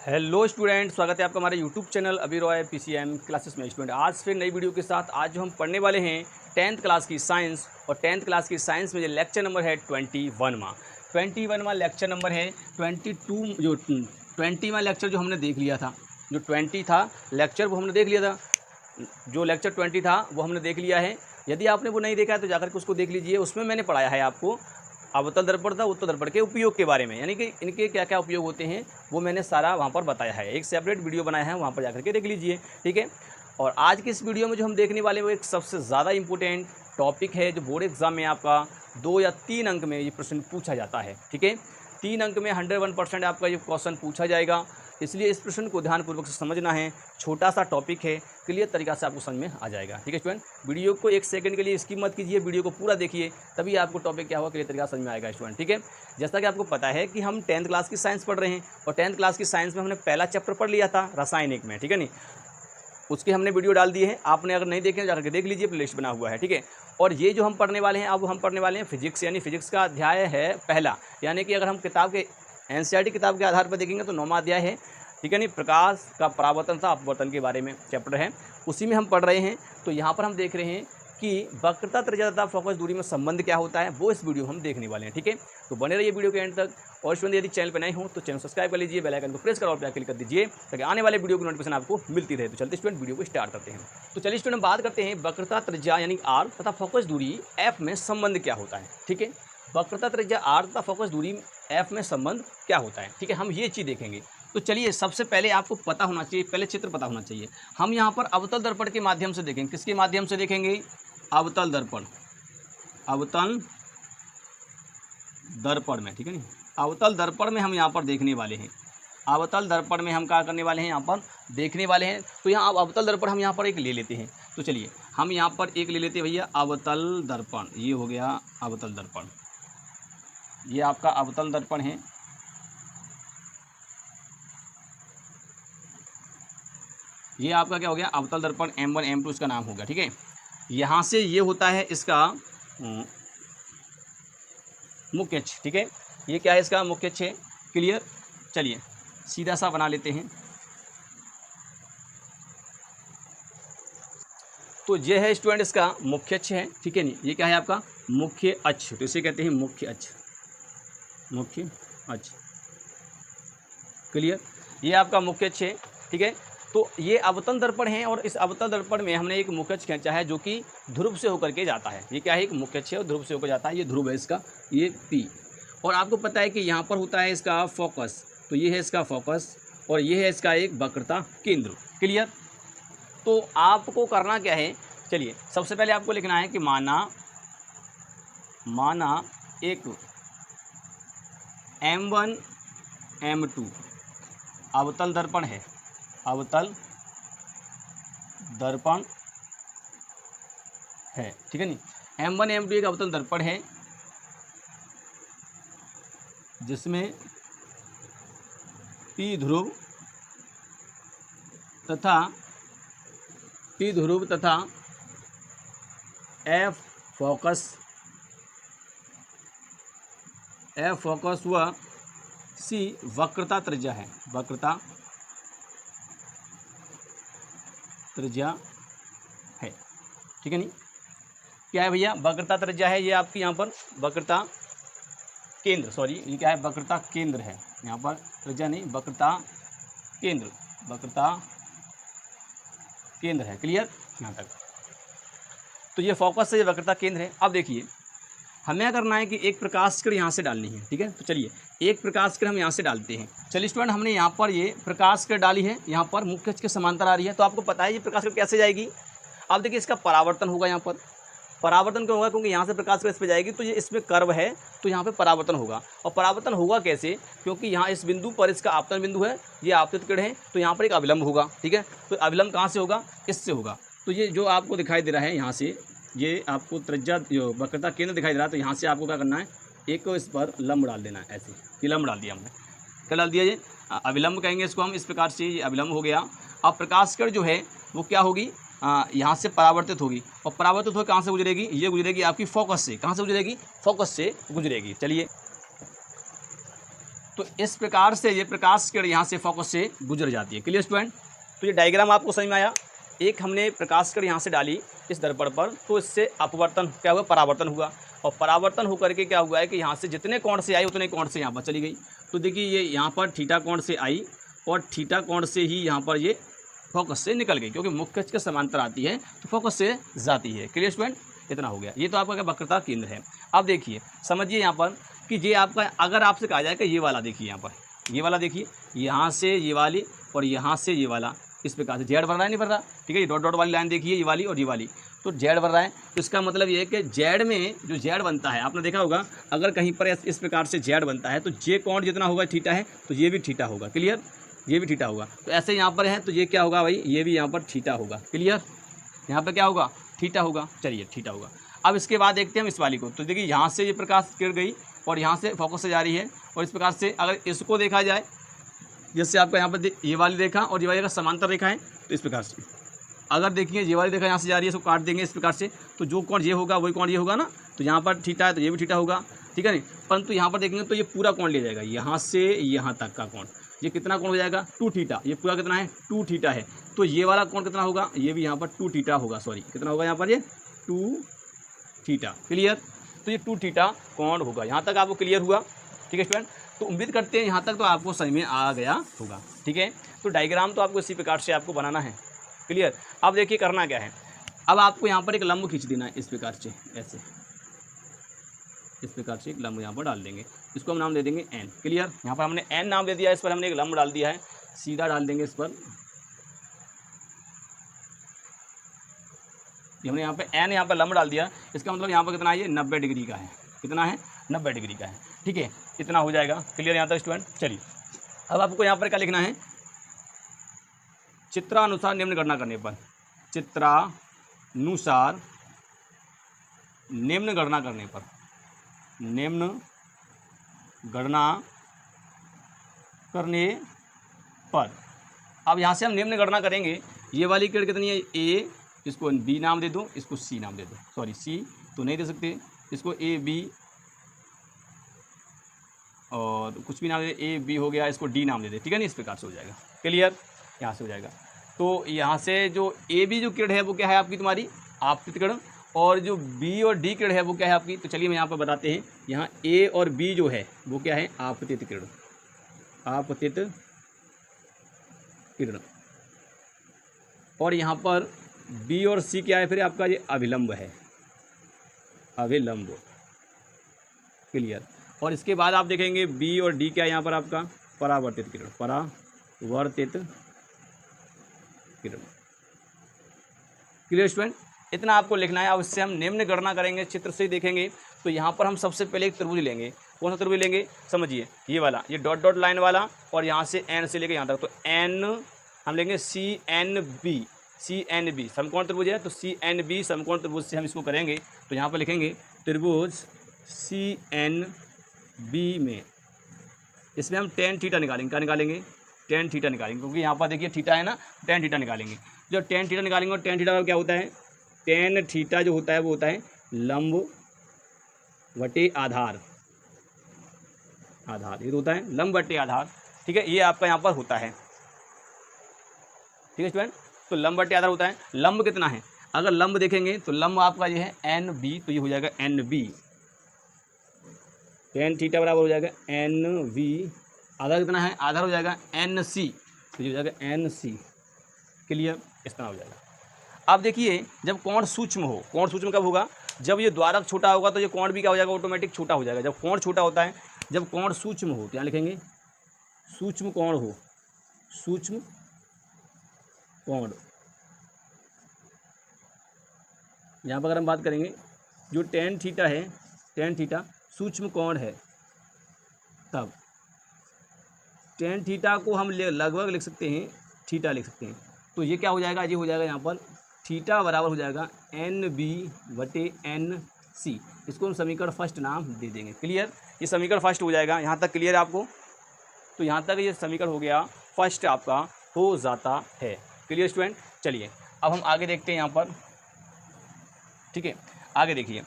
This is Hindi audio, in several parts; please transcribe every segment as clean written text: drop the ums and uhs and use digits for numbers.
हेलो स्टूडेंट, स्वागत है आपका हमारे यूट्यूब चैनल अभी रॉय पीसीएम क्लासेस में। स्टूडेंट आज फिर नई वीडियो के साथ आज जो हम पढ़ने वाले हैं 10th क्लास की साइंस, और 10th क्लास की साइंस में जो लेक्चर नंबर है 21वां लेक्चर नंबर है 22। जो 20वां लेक्चर जो हमने देख लिया था, जो 20 था लेक्चर वो हमने देख लिया था, जो लेक्चर 20 था वो हमने देख लिया है। यदि आपने वो नहीं देखा है तो जाकर के उसको देख लीजिए। उसमें मैंने पढ़ाया है आपको अवतल दर्पण था, उत्तल दर्पण के उपयोग के बारे में, यानी कि इनके क्या क्या उपयोग होते हैं वो मैंने सारा वहाँ पर बताया है। एक सेपरेट वीडियो बनाया है, वहाँ पर जाकर के देख लीजिए, ठीक है। और आज की इस वीडियो में जो हम देखने वाले हैं वो एक सबसे ज़्यादा इंपॉर्टेंट टॉपिक है, जो बोर्ड एग्जाम में आपका 2 या 3 अंक में ये प्रश्न पूछा जाता है, ठीक है। 3 अंक में 101% आपका ये क्वेश्चन पूछा जाएगा, इसलिए इस प्रश्न को ध्यानपूर्वक से समझना है। छोटा सा टॉपिक है, क्लियर तरीका से आपको समझ में आ जाएगा, ठीक है स्टूडेंट। वीडियो को 1 सेकंड के लिए स्किप मत कीजिए, वीडियो को पूरा देखिए, तभी आपको टॉपिक क्या होगा क्लियर तरीका समझ में आएगा स्टूडेंट, ठीक है। जैसा कि आपको पता है कि हम 10th क्लास की साइंस पढ़ रहे हैं, और 10th क्लास की साइंस में हमने पहला चैप्टर पढ़ लिया था रासायनिक में, ठीक है नहीं। उसके हमने वीडियो डाल दिए हैं, आपने अगर नहीं देखे जाकर के देख लीजिए, प्लेलिस्ट बना हुआ है, ठीक है। और ये जो हम पढ़ने वाले हैं अब हम पढ़ने वाले हैं फिजिक्स, यानी फिजिक्स का अध्याय है पहला, यानी कि अगर हम किताब के एनसीईआरटी किताब के आधार पर देखेंगे तो 9वां अध्याय है, ठीक है नहीं। प्रकाश का परावर्तन था अपवर्तन के बारे में चैप्टर है, उसी में हम पढ़ रहे हैं। तो यहाँ पर हम देख रहे हैं कि वक्रता, त्रिज्या तथा फोकस दूरी में संबंध क्या होता है, वो इस वीडियो हम देखने वाले हैं, ठीक है। तो बने रहिए वीडियो के एंड तक। और स्टूडेंट यदि चैनल पर नए हो तो चैनल सब्सक्राइब कर लीजिए, बेल आइकन को प्रेस करो और क्लिक कर दीजिए, ताकि आने वाले वीडियो की नोटिफिकेशन आपको मिलती रहे। तो चलते स्टूडेंट वीडियो को स्टार्ट करते हैं। तो चलिए स्टूडेंट बात करते हैं वक्रता, त्रिज्या यानी आर तथा फोकस दूरी एफ में संबंध क्या होता है, ठीक है। वक्रता, त्रिज्या आर तथा फोकस दूरी एफ में संबंध क्या होता है, ठीक है, हम ये चीज़ देखेंगे। तो चलिए सबसे पहले आपको पता होना चाहिए, पहले चित्र पता होना चाहिए। हम यहाँ पर अवतल दर्पण के माध्यम से देखेंगे, किसके माध्यम से देखेंगे, अवतल दर्पण, अवतल दर्पण में, ठीक है नहीं। अवतल दर्पण में हम यहाँ पर देखने वाले हैं, अवतल दर्पण में हम क्या करने वाले हैं, यहाँ पर देखने वाले हैं। तो यहाँ अब अवतल दर्पण हम यहाँ पर एक ले लेते हैं। तो चलिए हम यहाँ पर एक ले लेते हैं भैया, अवतल दर्पण, ये हो गया अवतल दर्पण, ये आपका अवतल दर्पण है। ये आपका क्या हो गया, अवतल दर्पण M1 M2 इसका नाम हो गया, ठीक है। यहाँ से ये होता है इसका मुख्य अक्ष, ठीक है। ये क्या है, इसका मुख्य अक्ष है, क्लियर। चलिए सीधा सा बना लेते हैं। तो ये है स्टूडेंट इसका मुख्य अक्ष है, ठीक है नहीं। ये क्या है आपका मुख्य अक्ष, तो इसे कहते हैं मुख्य अक्ष, मुख्य अक्ष, क्लियर। ये आपका मुख्य अक्ष है, ठीक है। तो ये अवतल दर्पण है, और इस अवतल दर्पण में हमने एक मुख्य अक्ष खींचा है जो कि ध्रुव से होकर के जाता है। ये क्या है, एक मुख्य अक्ष है और ध्रुव से होकर जाता है, ये ध्रुव है इसका, ये P। और आपको पता है कि यहाँ पर होता है इसका फोकस, तो ये है इसका फोकस, और ये है इसका एक वक्रता केंद्र, क्लियर। तो आपको करना क्या है, चलिए सबसे पहले आपको लिखना है कि माना एक M1 M2 अवतल दर्पण है, अवतल दर्पण है, ठीक है नहीं। M1 M2 एक अवतल दर्पण है जिसमें P ध्रुव तथा F फोकस व C वक्रता त्रिज्या है, वक्रता त्रिज्या है, ठीक है नहीं। क्या है भैया, वक्रता त्रिज्या है, ये आपकी यहाँ पर वक्रता केंद्र, सॉरी ये क्या है, वक्रता केंद्र है, यहाँ पर त्रिज्या नहीं, वक्रता केंद्र, वक्रता केंद्र है, क्लियर यहाँ तक। तो ये फोकस है, ये वक्रता केंद्र है। अब देखिए हमें करना है कि एक प्रकाश किरण यहाँ से डालनी है, ठीक है। तो चलिए एक प्रकाश किरण हम यहाँ से डालते हैं। चलिए स्टूडेंट हमने यहाँ पर ये प्रकाश किरण डाली है, यहाँ पर मुख्य अक्ष के समांतर आ रही है। तो आपको पता है ये प्रकाश किरण कैसे जाएगी। अब देखिए इसका परावर्तन होगा, यहाँ पर परावर्तन क्यों होगा, क्योंकि यहाँ से प्रकाश किरण इस पर जाएगी, तो ये इसमें कर्व है, तो यहाँ पर परावर्तन होगा। और परावर्तन होगा कैसे, क्योंकि यहाँ इस बिंदु पर इसका आपतन बिंदु है, ये आपतित किरण है, तो यहाँ पर एक अविलंब होगा, ठीक है। तो अविलंब कहाँ से होगा, इससे होगा। तो ये जो आपको दिखाई दे रहा है यहाँ से, ये आपको त्रिज्या जो वक्रता केंद्र दिखाई दे रहा है, तो यहाँ से आपको क्या करना है, एक इस पर लंब डाल देना है, ऐसे ये लंब डाल दिया हमने। क्या डाल दिया, ये अविलंब कहेंगे इसको हम, इस प्रकार से ये अविलंब हो गया। अब प्रकाश किरण जो है वो क्या होगी, यहाँ से परावर्तित होगी, और परावर्तित होकर कहाँ से गुजरेगी, ये गुजरेगी आपकी फोकस से। कहाँ से गुजरेगी, फोकस से गुजरेगी। चलिए तो इस प्रकार से ये प्रकाश किरण यहाँ से फोकस से गुजर जाती है। Clear student? तो ये डायग्राम आपको समझ में आया। एक हमने प्रकाश किरण यहाँ से डाली इस दर्पण पर, तो इससे अपवर्तन क्या हुआ, परावर्तन हुआ, और परावर्तन होकर के क्या हुआ है कि यहाँ से जितने कोण से आई उतने कोण से यहाँ पर चली गई। तो देखिए ये यहाँ पर थीटा कोण से आई और थीटा कोण से ही यहाँ पर ये फोकस से निकल गई, क्योंकि मुख्य अक्ष के समांतर आती है तो फोकस से जाती है। Clear student? इतना हो गया। ये तो आपका क्या वक्रता केंद्र है। अब देखिए समझिए यहाँ पर कि ये आपका, अगर आपसे कहा जाए कि ये वाला देखिए, यहाँ पर ये वाला देखिए, यहाँ से ये वाली और यहाँ से ये वाला, इस प्रकार से जेड बन रहा है, नहीं बन रहा? ठीक है, ये डॉट डॉट वाली लाइन देखिए, ये वाली और ये वाली, तो जेड बन रहा है। तो इसका मतलब ये है कि जेड में जो जेड बनता है, आपने देखा होगा अगर कहीं पर इस प्रकार से जेड बनता है तो जे कोण जितना होगा थीटा है, तो ये भी थीटा होगा। क्लियर? ये भी थीटा होगा। तो ऐसे यहाँ पर है तो ये क्या होगा भाई, ये भी यहाँ पर थीटा होगा। क्लियर? यहाँ पर क्या होगा, थीटा होगा। चलिए थीटा होगा। अब इसके बाद देखते हैं हम इस वाली को। तो देखिए यहाँ से ये प्रकाश किरण गई और यहाँ से फोकस से जा रही है, और इस प्रकार से अगर इसको देखा जाए, जैसे आपका यहाँ पर ये वाली रेखा और ये वाली रेखा समांतर रेखा है, तो इस प्रकार से अगर देखिए ये वाली रेखा यहाँ से जा रही है, इसको काट देंगे इस प्रकार से, तो जो कोण ये होगा वही कोण ये होगा ना, तो यहाँ पर थीटा है तो ये भी थीटा होगा। ठीक है नहीं? परंतु यहाँ पर देखेंगे तो ये पूरा कोण ले जाएगा, यहाँ से यहाँ तक का कोण, ये कितना कोण हो जाएगा, 2 थीटा। ये पूरा कितना है, 2 थीटा है। तो ये वाला कोण कितना होगा, ये भी यहाँ पर 2 थीटा होगा। सॉरी, कितना होगा यहाँ पर, ये 2 थीटा। क्लियर? तो ये 2 थीटा कोण होगा। यहाँ तक आपको क्लियर हुआ? ठीक है स्टूडेंट? तो उम्मीद करते हैं यहाँ तक तो आपको समझ में आ गया होगा। ठीक है? तो डायग्राम तो आपको इसी प्रकार से आपको बनाना है। क्लियर? अब देखिए करना क्या है, अब आपको यहाँ पर एक लंब खींच देना है इस प्रकार से, ऐसे इस प्रकार से एक लंब यहाँ पर डाल देंगे, इसको हम नाम दे देंगे एन। क्लियर? यहाँ पर हमने एन नाम दे दिया है, इस पर हमने एक लंब डाल दिया है, सीधा डाल देंगे इस पर। हमने यहाँ पे एन यहाँ पर लंब डाल दिया, इसका मतलब यहाँ पर कितना है, ये 90 डिग्री का है। कितना है, 90 डिग्री का है। ठीक है, इतना हो जाएगा। क्लियर यहाँ तक स्टूडेंट? चलिए अब आपको यहाँ पर क्या लिखना है, चित्रानुसार निम्न गणना करने पर, चित्रानुसार निम्न गणना करने पर, निम्न गणना करने पर, अब यहाँ से हम निम्न गणना करेंगे। ये वाली किरण कितनी है, ए, इसको बी नाम दे दो, इसको सी नाम दे दो। सॉरी सी तो नहीं दे सकते, इसको ए बी और कुछ भी नाम दे, ए बी हो गया, इसको डी नाम दे दे। ठीक है ना? इस प्रकार से हो जाएगा। क्लियर? यहाँ से हो जाएगा। तो यहाँ से जो ए बी जो किरण है वो क्या है आपकी, तुम्हारी आपतित किरण, और जो बी और डी किरण है वो क्या है आपकी। तो चलिए हम यहाँ पर बताते हैं, यहाँ ए और बी जो है वो क्या है, आपतित किरण, आपतित किरण, और यहाँ पर बी और सी क्या है फिर आपका, ये अभिलंब है, अभिलंब। क्लियर? और इसके बाद आप देखेंगे बी और डी क्या है यहाँ पर आपका, परावर्तित किरण, परावर्तित किरण। Clear student? इतना आपको लिखना है। अब इससे हम निम्न गणना करेंगे, चित्र से ही देखेंगे। तो यहाँ पर हम सबसे पहले एक त्रिभुज लेंगे। कौन सा त्रिभुज लेंगे, समझिए, ये वाला, ये डॉट डॉट लाइन वाला, और यहाँ से एन से लेके यहाँ तक, तो एन हम लेंगे C N B, C N B समकोण त्रिभुज है, तो सी एन बी समकोण त्रिभुज से हम इसको करेंगे। तो यहाँ पर लिखेंगे त्रिभुज सी एन बी में, इसमें हम टेन थीटा निकालेंगे। क्या निकालेंगे, टेन थीटा निकालेंगे, क्योंकि यहाँ पर देखिए थीटा है ना, टेन थीटा निकालेंगे। जो टेन थीटा निकालेंगे, और टेन थीटा का क्या होता है, टेन थीटा जो होता है वो होता है लंब वटे आधार, आधार ये तो होता है लंब वटे आधार। ठीक है, ये आपका यहाँ पर होता है। ठीक है स्टूडेंट? तो लंब वटे आधार होता है। लंब कितना है, अगर लंब देखेंगे तो लंब आपका ये है एन बी, तो ये हो जाएगा एन बी, टेन थीटा बराबर हो जाएगा एन वी। आधार कितना है, आधार हो जाएगा एन सी, तो ये हो जाएगा एन सी। क्लियर? इस तरह हो जाएगा। अब देखिए जब कोण सूक्ष्म हो, कोण सूक्ष्म कब होगा, जब ये द्वारक छोटा होगा तो ये कोण भी क्या हो जाएगा, ऑटोमेटिक छोटा हो जाएगा। जब कोण छोटा होता है, जब कोण सूक्ष्म हो, क्या लिखेंगे, सूक्ष्म कोण हो, सूक्ष्म कोण। यहाँ पर अगर हम बात करेंगे, जो टेन थीटा है, टेन थीटा सूक्ष्म कोण है, तब टेन थीटा को हम लगभग लिख सकते हैं, थीटा लिख सकते हैं। तो ये क्या हो जाएगा, ये हो जाएगा यहाँ पर थीटा बराबर हो जाएगा एन बी बटे एन सी। इसको हम समीकरण फर्स्ट नाम दे देंगे। क्लियर? ये समीकरण फर्स्ट हो जाएगा। यहाँ तक क्लियर है आपको? तो यहाँ तक ये समीकरण हो गया, फर्स्ट आपका हो जाता है। Clear student? चलिए अब हम आगे देखते हैं यहाँ पर। ठीक है, आगे देखिए,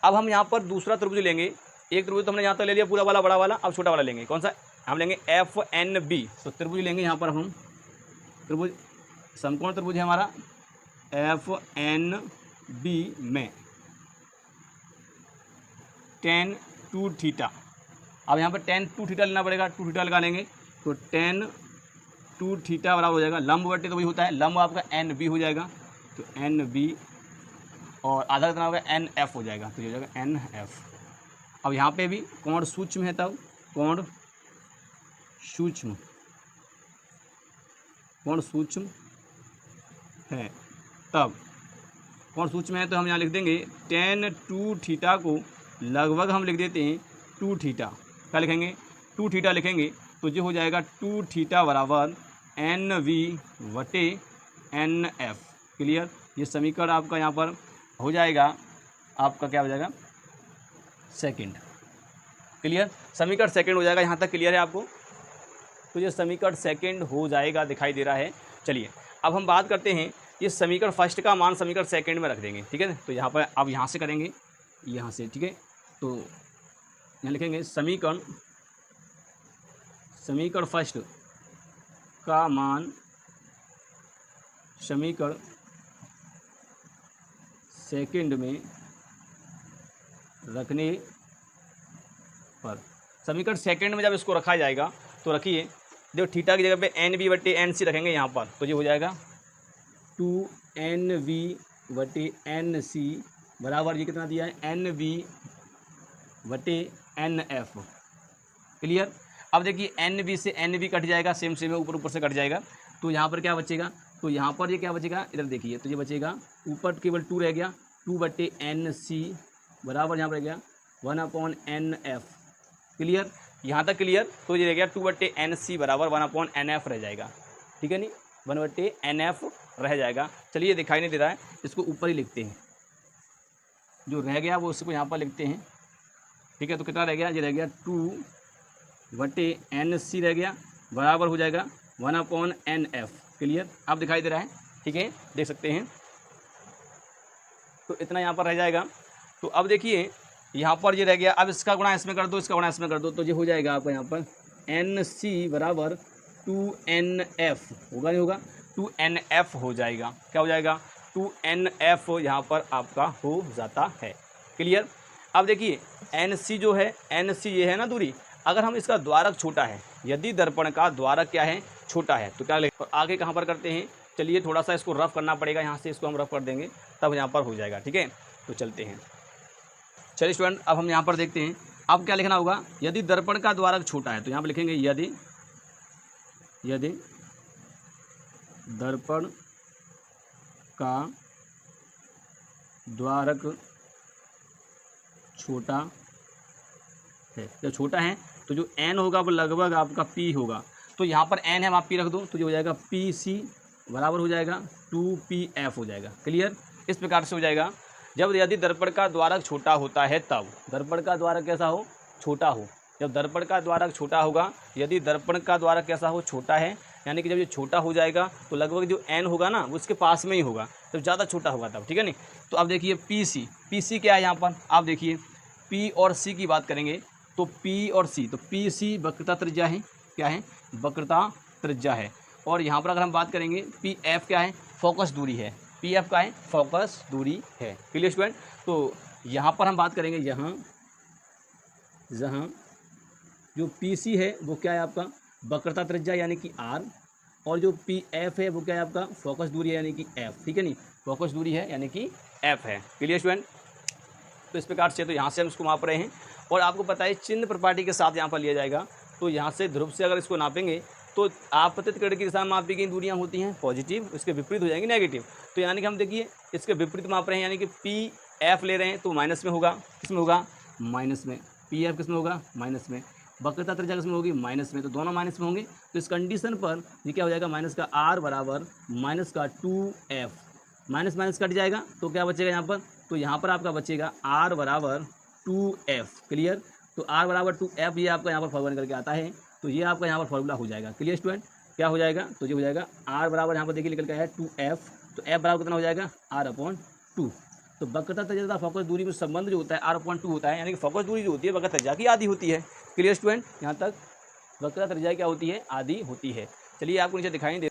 अब हम यहाँ पर दूसरा त्रिभुज लेंगे। एक त्रिभुज तो हमने यहाँ तक ले लिया पूरा वाला, बड़ा वाला, अब छोटा वाला लेंगे। कौन सा, हम लेंगे एफ एन बी, तो त्रिभुज लेंगे यहाँ पर हम, त्रिभुज समकोण त्रिभुज है हमारा एफ एन बी में tan 2 थीटा। अब यहाँ पर tan 2 थीटा लेना पड़ेगा, 2 थीटा लगा लेंगे तो tan 2 थीटा बराबर हो जाएगा लंब बटे, तो वही होता है लंब आपका एन बी हो जाएगा, तो एन बी और आधा कितना होगा एन एफ हो जाएगा, तो ये हो जाएगा एन एफ। अब यहाँ पे भी कोण सूक्ष्म है, तब कोण सूक्ष्म, कोण सूक्ष्म है, तब कोण सूक्ष्म है तो हम यहाँ लिख देंगे tan 2 थीटा को लगभग हम लिख देते हैं 2 थीटा। क्या लिखेंगे 2 थीटा लिखेंगे तो ये हो जाएगा 2 थीटा बराबर एन वी बटे एन एफ। क्लियर, ये समीकरण आपका यहाँ पर हो जाएगा, आपका क्या हो जाएगा सेकंड। क्लियर, समीकरण सेकंड हो जाएगा, यहाँ तक क्लियर है आपको। तो ये समीकरण सेकंड हो जाएगा, दिखाई दे रहा है। चलिए अब हम बात करते हैं, ये समीकरण फर्स्ट का मान समीकरण सेकंड में रख देंगे, ठीक है। तो यहाँ पर अब यहाँ से करेंगे, यहाँ से, ठीक है। तो यहाँ लिखेंगे समीकरण फर्स्ट का मान समीकरण सेकंड में रखने पर, समीकरण सेकंड में जब इसको रखा जाएगा तो रखिए, देखो थीटा की जगह पे एन बी बटे एन सी रखेंगे यहाँ पर, तो ये हो जाएगा 2 एन वी बटे एन सी बराबर ये कितना दिया है एन बी बटे एन एफ। क्लियर, अब देखिए एन बी से एन बी कट जाएगा, सेम सेम ऊपर ऊपर से कट जाएगा, तो यहाँ पर क्या बचेगा, तो यहाँ पर ये क्या बचेगा, इधर देखिए, तो ये बचेगा ऊपर केवल 2 रह गया, 2 बटे एन सी बराबर यहाँ पर रह गया 1/एन एफ। क्लियर, यहाँ तक क्लियर। तो ये रह गया 2 बटे एन सी बराबर 1/एन एफ रह जाएगा, ठीक है नहीं, 1/एन एफ रह जाएगा। चलिए दिखाई नहीं दे रहा है, इसको ऊपर ही लिखते हैं, जो रह गया वो उसको यहाँ पर लिखते हैं, ठीक है। तो कितना रह गया, ये रह गया 2 बटे एन सी रह गया बराबर हो जाएगा 1/एन एफ। क्लियर, अब दिखाई दे रहा है, ठीक है, देख सकते हैं। तो इतना यहाँ पर रह जाएगा। तो अब देखिए यहाँ पर ये रह गया, अब इसका गुणा इसमें कर दो, इसका गुणा इसमें कर दो, तो ये हो जाएगा आपका यहाँ पर एन सी बराबर 2NF होगा, नहीं होगा 2NF हो जाएगा। क्या हो जाएगा 2NF यहाँ पर आपका हो जाता है। क्लियर, अब देखिए NC जो है, NC ये है ना दूरी, अगर हम इसका द्वारक छोटा है, यदि दर्पण का द्वारक क्या है छोटा है, तो क्या लेंगे, और आगे कहाँ पर करते हैं, चलिए थोड़ा सा इसको रफ करना पड़ेगा, यहाँ से इसको हम रफ कर देंगे तब यहाँ पर हो जाएगा, ठीक है। तो चलते हैं, चलिए स्टूडेंट अब हम यहाँ पर देखते हैं, अब क्या लिखना होगा, यदि दर्पण का द्वारक छोटा है, तो यहाँ पर लिखेंगे यदि दर्पण का द्वारक छोटा है, जब छोटा है तो जो n होगा वो लगभग आपका p होगा, तो यहाँ पर n है, आप p रख दो, तो जो हो जाएगा PC बराबर हो जाएगा 2PF हो जाएगा। क्लियर, इस प्रकार से हो जाएगा। जब यदि दर्पण का द्वारक छोटा होता है, तब दर्पण का द्वारक कैसा हो, छोटा हो। जब दर्पण का द्वारक छोटा होगा, यदि दर्पण का द्वारक कैसा हो, छोटा है, यानी कि जब ये छोटा हो जाएगा तो लगभग जो n होगा ना वो उसके पास में ही होगा, तो ज़्यादा छोटा होगा तब, ठीक है नहीं। तो अब देखिए PC क्या है यहाँ पर, आप देखिए P और C की बात करेंगे तो P और C, तो PC वक्रता त्रिज्या है, क्या है वक्रता त्रिज्या है, और यहाँ पर अगर हम बात करेंगे PF क्या है, फोकस दूरी है, PF का है फोकस दूरी है। क्लियर स्टूडेंट, तो यहाँ पर हम बात करेंगे, यहाँ जहाँ जो PC है वो क्या है आपका वक्रता त्रिज्या यानी कि R, और जो PF है वो क्या है आपका फोकस दूरी है यानी कि F, ठीक है नहीं, फोकस दूरी है यानी कि F है। क्लियर स्टूडेंट, तो इस प्रकार से तो यहाँ से हम इसको माप रहे हैं, और आपको पता है चिन्ह प्रपाटी के साथ यहाँ पर लिया जाएगा, तो यहाँ से ध्रुव से अगर इसको नापेंगे तो आपतित किरण की दिशा में मापी गई दूरियाँ होती हैं पॉजिटिव, उसके विपरीत हो जाएंगी नेगेटिव। तो यानी कि हम देखिए इसके विपरीत माप रहे हैं, यानी कि PF ले रहे हैं तो माइनस में होगा, किसमें होगा माइनस में, PF किसमें होगा माइनस में, वक्रता त्रिज्या किसमें होगी माइनस में, तो दोनों माइनस में होंगे। तो इस कंडीशन पर ये क्या हो जाएगा, माइनस का R बराबर माइनस का 2F, माइनस माइनस कट जाएगा तो क्या बचेगा यहाँ पर, तो यहाँ पर आपका बचेगा R बराबर 2F। क्लियर, तो R बराबर 2F ये आपका यहाँ पर फॉर्मूला निकल के आता है, तो ये आपका यहाँ पर फॉर्मूला हो जाएगा। क्लियर स्टूडेंट, क्या हो जाएगा, तो ये हो जाएगा R बराबर यहाँ पर देखिए निकल के आया है 2F, तो F बराबर कितना हो जाएगा R/2। तो वक्रता त्रिज्या तथा फोकस दूरी में संबंध जो होता है R/2 होता है, यानी कि फोकस दूरी जो होती है वक्रता त्रिज्या की आधी होती है। क्लियर स्टूडेंट, यहाँ तक वक्रता त्रिज्या क्या होती है, आधी होती है। चलिए आपको नीचे दिखाई दे,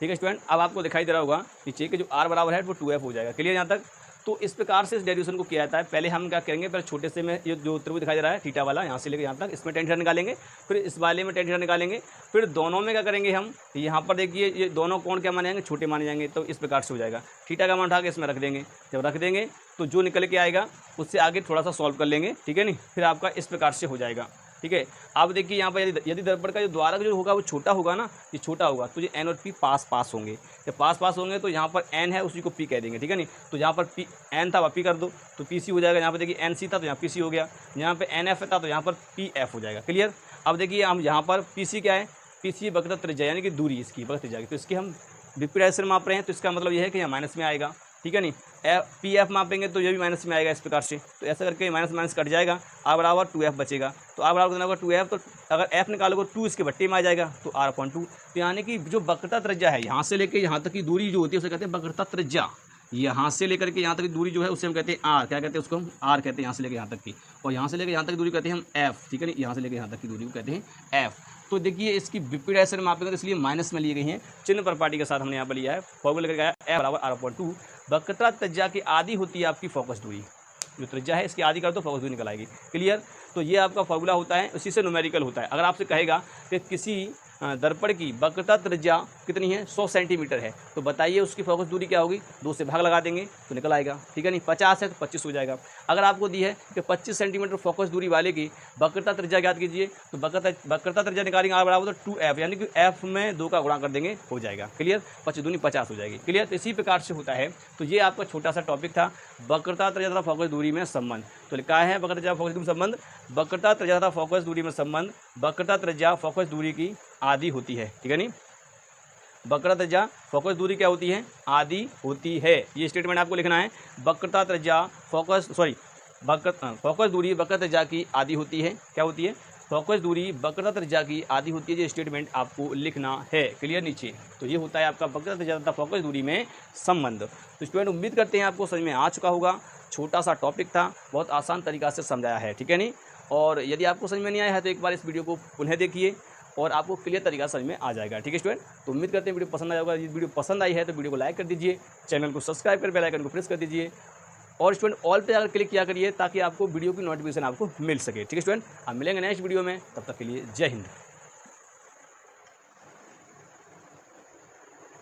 ठीक है स्टूडेंट। अब आपको दिखाई दे रहा होगा नीचे कि जो r बराबर है वो 2f हो जाएगा। क्लियर यहाँ तक। तो इस प्रकार से इस डेरिवेशन को किया जाता है। पहले हम क्या करेंगे, पहले छोटे से में ये जो त्रिभुज दिखाई दे रहा है थीटा वाला, यहाँ से लेकर यहाँ तक, इसमें टेन थीटा निकालेंगे, फिर इस वाले में टेन थीटा निकालेंगे, फिर दोनों में क्या करेंगे हम, यहाँ पर देखिए ये दोनों कोण क्या माने जाएंगे, छोटे माने जाएंगे। तो इस प्रकार से हो जाएगा, थीटा का मान उठा के इसमें रख देंगे। जब रख देंगे तो जो निकल के आएगा उससे आगे थोड़ा सा सॉल्व कर लेंगे, ठीक है नहीं, फिर आपका इस प्रकार से हो जाएगा, ठीक है। अब देखिए यहाँ पर यदि दर्पण का जो द्वारक जो होगा वो छोटा होगा ना, ये छोटा होगा, तो ये एन और पी पास पास होंगे। जब पास पास होंगे तो यहाँ पर एन है उसी को पी कह देंगे, ठीक है नहीं। तो यहाँ पर पी एन था वह पी कर दो तो पी सी हो जाएगा। यहाँ पर देखिए एन सी था तो यहाँ पी सी हो गया, यहाँ पे एन एफ था तो यहाँ पर पी एफ हो जाएगा। क्लियर। अब देखिए हम यहाँ पर पी सी क्या है, पी सी वक्रता त्रिज्या यानी कि दूरी इसकी वक्रता त्रिज्या की, तो इसकी हम विपरीत डायरेक्शन माप रहे हैं, तो इसका मतलब ये है कि यहाँ माइनस में आएगा, ठीक है नहीं। पी एफ मापेंगे तो ये भी माइनस में आएगा इस प्रकार से। तो ऐसा करके माइनस माइनस कट जाएगा, आर बराबर 2f बचेगा। तो आर बराबर कितना होगा 2f, तो अगर f निकालोगे 2 इसके बट्टे में आ जाएगा तो r/2। तो यानी कि जो वक्रता त्रिज्या है यहाँ से लेकर यहाँ तक की दूरी जो होती है उसे कहते हैं वक्रता त्रिज्या। यहाँ से लेकर के यहाँ तक की दूरी जो है उसे हम कहते हैं आर, क्या कहते हैं उसको हम आर कहते हैं यहाँ से लेकर यहाँ तक की, और यहाँ से लेकर यहाँ तक की दूरी कहते हैं हम एफ, ठीक है नहीं, यहाँ से लेकर यहाँ तक की दूरी को कहते हैं एफ। तो देखिए इसकी विपरीत डायरेक्शन में मापेंगे तो इसलिए माइनस में लिए गई हैं, चिन्ह प्रॉपर्टी के साथ हमने यहाँ पर लिया है। फॉर्मूला लेकर गया एफ बराबर r/2। वक्रता त्रिज्या की आधी होती है आपकी फोकस दूरी, जो त्रिज्या है इसकी आधी कर दो फोकस दूरी निकल आएगी। क्लियर। तो ये आपका फॉर्मूला होता है, उसी से न्यूमेरिकल होता है। अगर आपसे कहेगा कि किसी दर्पण की वक्रता त्रिज्या कितनी है, 100 सेंटीमीटर है, तो बताइए उसकी फोकस दूरी क्या होगी, 2 से भाग लगा देंगे तो निकल आएगा, ठीक है नहीं। 50 है तो 25 हो जाएगा। अगर आपको दी है कि 25 सेंटीमीटर फोकस दूरी वाले की वक्रता त्रिज्या ज्ञात कीजिए, तो वक्रता त्रिज्या निकालेंगे r बराबर तो 2f, यानी कि f में 2 का गुणा कर देंगे हो जाएगा। क्लियर। 25 दूनी 50 हो जाएगी। क्लियर। तो इसी प्रकार से होता है। तो ये आपका छोटा सा टॉपिक था, वक्रता त्रिज्या तथा फोकस दूरी में संबंध। तो लिखा है वक्रता त्रिज्या फोकस दूरी में संबंध, वक्रता त्रिज्या तथा फोकस दूरी में संबंध, वक्रता त्रिज्या फोकस दूरी की आधी होती है, ठीक है नहीं। वक्रता त्रिज्या फोकस दूरी क्या होती है, आधी होती है। ये स्टेटमेंट आपको लिखना है, वक्रता त्रिज्या फोकस दूरी वक्रता त्रिज्या की आधी होती है। क्या होती है, फोकस दूरी वक्रता त्रिज्या की आधी होती है। ये स्टेटमेंट आपको लिखना है। क्लियर नीचे। तो ये होता है आपका वक्रता त्रिज्या तथा फोकस दूरी में संबंध। तो स्टूडेंट उम्मीद करते हैं आपको समझ में आ चुका होगा। छोटा सा टॉपिक था, बहुत आसान तरीका से समझाया है, ठीक है नहीं। और यदि आपको समझ में नहीं आया है तो एक बार इस वीडियो को पुनः देखिए और आपको क्लियर तरीका समझ में आ जाएगा, ठीक है स्टूडेंट। तो उम्मीद करते हैं वीडियो पसंद आया होगा। यदि वीडियो पसंद आई है तो वीडियो को लाइक कर दीजिए, चैनल को सब्सक्राइब कर बेल आइकन को प्रेस कर दीजिए, और स्टूडेंट ऑल पे अगर क्लिक किया करिए ताकि आपको वीडियो की नोटिफिकेशन आपको मिल सके, ठीक है स्टूडेंट। आप मिलेंगे नेक्स्ट वीडियो में, तब तक के लिए जय हिंद।